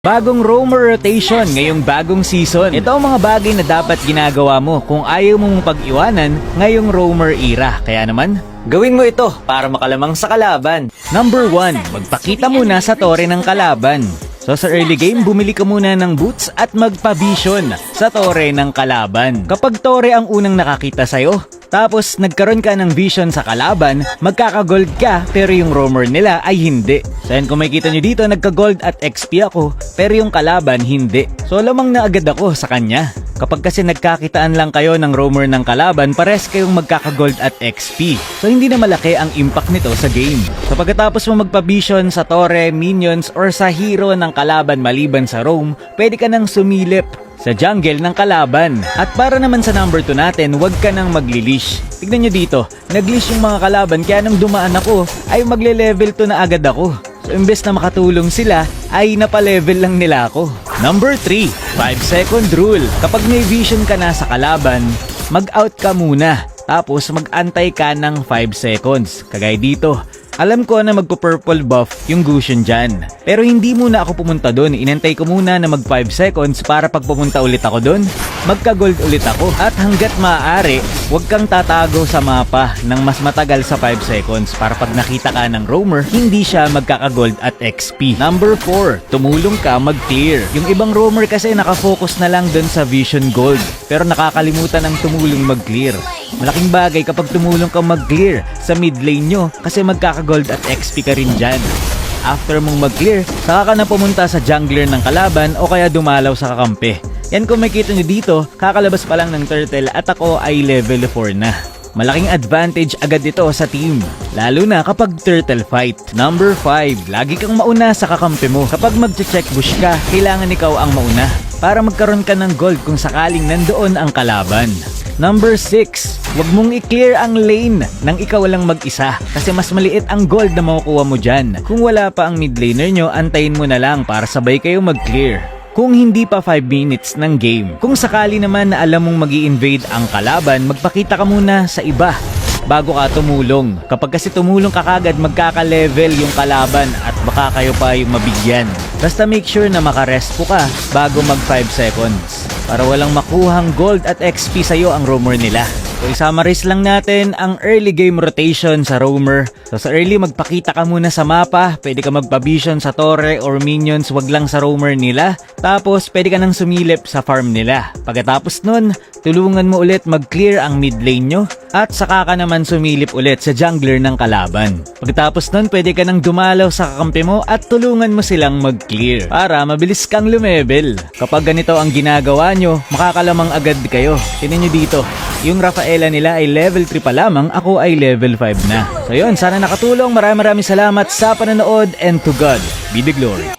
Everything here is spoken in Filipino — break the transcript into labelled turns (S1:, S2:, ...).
S1: Bagong roamer rotation ngayong bagong season. Ito ang mga bagay na dapat ginagawa mo kung ayaw mong pag-iwanan ngayong roamer era. Kaya naman, gawin mo ito para makalamang sa kalaban. Number 1, magpakita muna sa tore ng kalaban. So sa early game, bumili ka muna ng boots at magpa-vision sa tore ng kalaban. Kapag tore ang unang nakakita sa'yo, tapos nagkaroon ka ng vision sa kalaban, magkaka-gold ka pero yung roamer nila ay hindi. So yan, kung makikita nyo dito, nagka-gold at XP ako pero yung kalaban hindi. So lamang na agad ako sa kanya. Kapag kasi nagkakitaan lang kayo ng roamer ng kalaban, pares kayong magkaka-gold at XP. So hindi na malaki ang impact nito sa game. So pagkatapos mo magpa-vision sa tore, minions, or sa hero ng kalaban maliban sa roam, pwede ka nang sumilip sa jungle ng kalaban. At para naman sa number 2 natin, huwag ka nang magli-leash. Tignan nyo dito, nag-leash yung mga kalaban kaya nang dumaan ako, ay magle-level 2 na agad ako. So imbes na makatulong sila, ay napalevel lang nila ako. Number 3, 5-second rule. Kapag may vision ka na sa kalaban, mag-out ka muna. Tapos mag-antay ka ng 5 seconds. Kagaya dito. Alam ko na magpo-purple buff yung Gusion dyan. Pero hindi muna ako pumunta doon. Inantay ko muna na mag 5 seconds para pag pumunta ulit ako doon, magka-gold ulit ako. At hanggat maaari, huwag kang tatago sa mapa ng mas matagal sa 5 seconds para pag nakita ka ng roamer, hindi siya magkaka-gold at XP. Number 4, tumulong ka mag-clear. Yung ibang roamer kasi nakafocus na lang doon sa vision gold. Pero nakakalimutan ng tumulong mag-clear. Malaking bagay kapag tumulong ka mag-clear sa mid lane nyo kasi magkaka-gold at XP ka rin dyan. After mong mag-clear, saka ka na pumunta sa jungler ng kalaban o kaya dumalaw sa kakampi. Yan, kung makikita nyo dito, kakalabas pa lang ng turtle at ako ay level 4 na. Malaking advantage agad ito sa team, lalo na kapag turtle fight. Number 5, lagi kang mauna sa kakampi mo. Kapag mag-check bush ka, kailangan ikaw ang mauna para magkaroon ka ng gold kung sakaling nandoon ang kalaban. Number 6, huwag mong i-clear ang lane nang ikaw lang mag-isa kasi mas maliit ang gold na makukuha mo dyan. Kung wala pa ang mid laner nyo, antayin mo na lang para sabay kayo mag-clear. Kung hindi pa 5 minutes ng game. Kung sakali naman na alam mong mag-i-invade ang kalaban, magpakita ka muna sa iba bago ka tumulong. Kapag kasi tumulong ka kagad, magkaka-level yung kalaban at baka kayo pa yung mabigyan. Basta make sure na makarespo ka bago mag 5 seconds para walang makuhang gold at XP sa'yo ang roamer nila. So i-summarize lang natin ang early game rotation sa roamer. So sa early, magpakita ka muna sa mapa, pwede ka magpa-vision sa tore or minions, wag lang sa roamer nila. Tapos pwede ka nang sumilip sa farm nila. Pagkatapos nun, tulungan mo ulit mag-clear ang mid lane nyo at saka ka naman sumilip ulit sa jungler ng kalaban. Pagkatapos nun, pwede ka nang dumalaw sa kakampi mo at tulungan mo silang mag-clear para mabilis kang lumevel. Kapag ganito ang ginagawa nyo, makakalamang agad kayo. Tingnan nyo dito, yung Rafaela nila ay level 3 pa lamang, ako ay level 5 na. So yun, sana nakatulong. Maraming salamat sa panonood and to God be the glory.